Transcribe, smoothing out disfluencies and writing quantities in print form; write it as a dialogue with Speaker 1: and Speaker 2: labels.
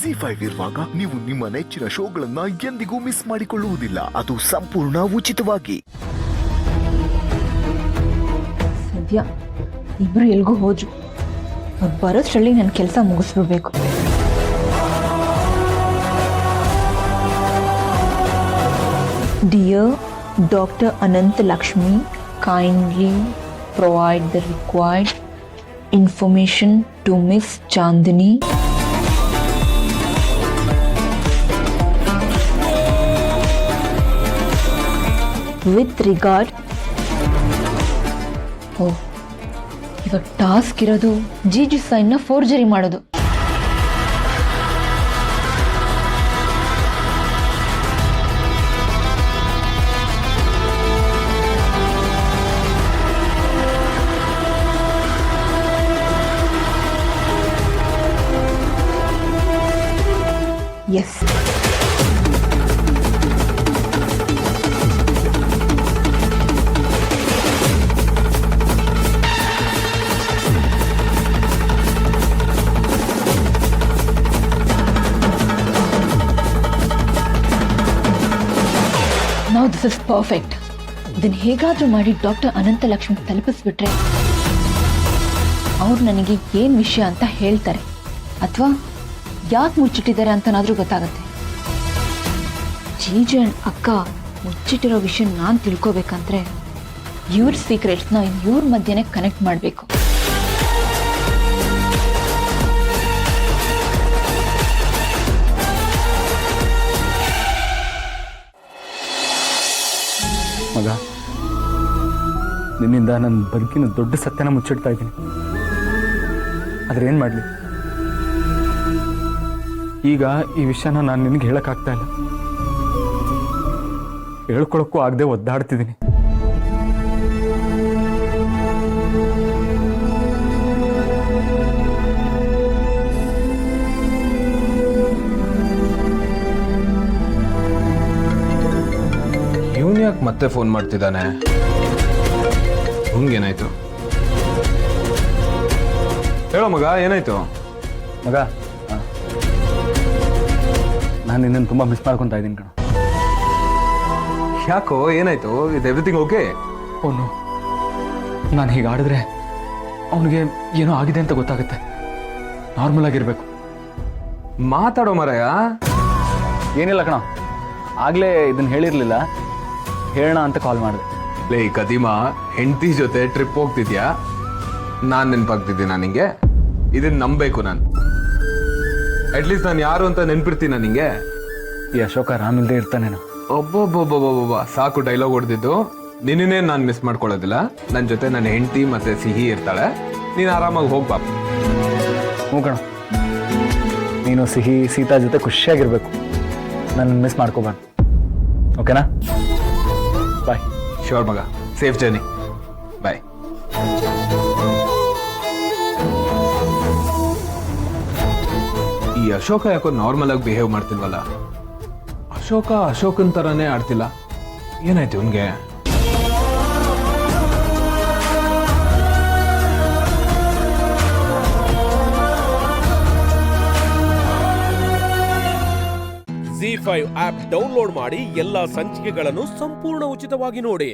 Speaker 1: ಜಿ5 ಇರುವಾಗ ನೀವು ನಿಮ್ಮ ನೆಚ್ಚಿನ ಶೋಗಳನ್ನ ಎಂದಿಗೂ ಮಿಸ್ ಮಾಡಿಕೊಳ್ಳುವುದಿಲ್ಲ. ಅದು ಸಂಪೂರ್ಣ ಉಚಿತವಾಗಿ.
Speaker 2: ಸದ್ಯ ಇಬ್ರು ಎಲ್ಗೂ ಹೋದ್ರು. ಅವ್ರು ಬರೋಷ್ಟ್ರಲ್ಲಿ ನನ್ನ ಕೆಲಸ ಮುಗಿಸ್ಬಿಡ್ಬೇಕು. Dear Dr. Anant Lakshmi, kindly provide the required information to Miss Chandni. With regard, ಇವಾಗ ಟಾಸ್ಕ್ ಇರೋದು ಜಿಜಿ ಸೈನ್ನ ಫೋರ್ಜರಿ ಮಾಡೋದು. Yes, now this is perfect. ಇದನ್ನು ಹೇಗಾದ್ರೂ ಮಾಡಿ ಡಾಕ್ಟರ್ ಅನಂತ ಲಕ್ಷ್ಮಿ ತಲುಪಿಸ್ಬಿಟ್ರೆ ಅವ್ರು ನನಗೆ ಏನು ವಿಷಯ ಅಂತ ಹೇಳ್ತಾರೆ, ಅಥವಾ ಯಾಕೆ ಮುಚ್ಚಿಟ್ಟಿದ್ದಾರೆ ಅಂತನಾದ್ರೂ ಗೊತ್ತಾಗತ್ತೆ. ಜೀಜಿ ಅಂಡ್ ಅಕ್ಕ ಮುಚ್ಚಿಟ್ಟಿರೋ ವಿಷಯ ನಾನು ತಿಳ್ಕೊಬೇಕಂದ್ರೆ ಇವ್ರ ಸೀಕ್ರೆಟ್ಸ್ನ ಇವ್ರ ಮಧ್ಯೆನೇ ಕನೆಕ್ಟ್ ಮಾಡಬೇಕು.
Speaker 3: ಮಗ, ನಿನ್ನಿಂದ ನನ್ನ ಬದುಕಿನ ದೊಡ್ಡ ಸತ್ಯನ ಮುಚ್ಚಿಡ್ತಾ ಇದ್ದೀನಿ. ಆದ್ರೆ ಏನು ಮಾಡಲಿ, ಈಗ ಈ ವಿಷಯನ ನಾನು ನಿನಗೆ ಹೇಳಕ್ಕಾಗ್ತಾ ಇಲ್ಲ. ಹೇಳ್ಕೊಳಕ್ಕೂ ಆಗದೆ ಒದ್ದಾಡ್ತಿದ್ದೀನಿ.
Speaker 4: ಇವನು ಯಾಕೆ ಮತ್ತೆ ಫೋನ್ ಮಾಡ್ತಿದ್ದಾನೆ? ಏನಾಯ್ತು? ಹೇಳೋ ಮಗ, ಏನಾಯ್ತು?
Speaker 3: ಮಗ, ನಾನು ನಿನ್ನನ್ನು ತುಂಬ ಮಿಸ್ ಮಾಡ್ಕೊತಾ ಇದ್ದೀನಿ ಕಣ.
Speaker 4: ಯಾಕೋ, ಏನಾಯ್ತು? ಇದು ಎವ್ರಿಥಿಂಗ್ ಓಕೆ?
Speaker 3: ಅವನು ನಾನು ಹೀಗೆ ಆಡಿದ್ರೆ ಅವನಿಗೆ ಏನೋ ಆಗಿದೆ ಅಂತ ಗೊತ್ತಾಗುತ್ತೆ. ನಾರ್ಮಲ್ ಆಗಿರ್ಬೇಕು.
Speaker 4: ಮಾತಾಡೋ ಮರಯ್ಯ.
Speaker 3: ಏನಿಲ್ಲ ಕಣ, ಆಗಲೇ ಇದನ್ನು ಹೇಳಿರಲಿಲ್ಲ, ಹೇಳೋಣ ಅಂತ ಕಾಲ್ ಮಾಡಿದೆ.
Speaker 4: ಲೇ ಕದಿಮ, ಹೆಂಡತಿ ಜೊತೆ ಟ್ರಿಪ್ ಹೋಗ್ತಿದ್ಯಾ? ನಾನು ನೆನಪಾಗ್ತಿದ್ದೀನ ನಿಂಗೆ? ಇದನ್ನ ನಂಬಬೇಕು ನಾನು. ಅಟ್ಲೀಸ್ಟ್ ನಾನು ಯಾರು ಅಂತ ನೆನ್ಪಿರ್ತೀನ ನಿಂಗೆ?
Speaker 3: ಈ ಅಶೋಕ ರಾಮಿಲ್ದೇ ಇರ್ತಾನೇನೋ.
Speaker 4: ಒಬ್ಬೊಬ್ಬೊಬ್ಬೊಬ್ಬ ಸಾಕು ಡೈಲಾಗ್ ಹೊಡೆದಿದ್ದು. ನಿನ್ನೇ ನಾನು ಮಿಸ್ ಮಾಡ್ಕೊಳ್ಳೋದಿಲ್ಲ. ನನ್ನ ಜೊತೆ ನನ್ನ ಹೆಂಡತಿ ಮತ್ತೆ ಸಿಹಿ ಇರ್ತಾಳೆ. ನೀನು ಆರಾಮಾಗಿ ಹೋಗ್ಬಾ.
Speaker 3: ಹ್ಞೂ ಕಣ, ನೀನು ಸಿಹಿ ಸೀತಾ ಜೊತೆ ಖುಷಿಯಾಗಿರ್ಬೇಕು. ನನ್ನ ಮಿಸ್ ಮಾಡ್ಕೋಬಾರ್ದು. ಓಕೆನಾ? ಬಾಯ್.
Speaker 4: ಶ್ಯೂರ್ ಮಗ, ಸೇಫ್ ಜರ್ನಿ. ಬಾಯ್. ಈ ಅಶೋಕ ಯಾಕೋ ನಾರ್ಮಲ್ ಆಗಿ ಬಿಹೇವ್ ಮಾಡ್ತಿಲ್ವಲ್ಲ? ಅಶೋಕನ್ ತರಾನೇ ಆಡ್ತಿಲ್ಲ. ಏನಾಯ್ತು ಇವನ್ಗೆ?
Speaker 5: ಜಿ5 ಆಪ್ ಡೌನ್ಲೋಡ್ ಮಾಡಿ ಎಲ್ಲಾ ಸಂಚಿಕೆಗಳನ್ನು ಸಂಪೂರ್ಣ ಉಚಿತವಾಗಿ ನೋಡಿ.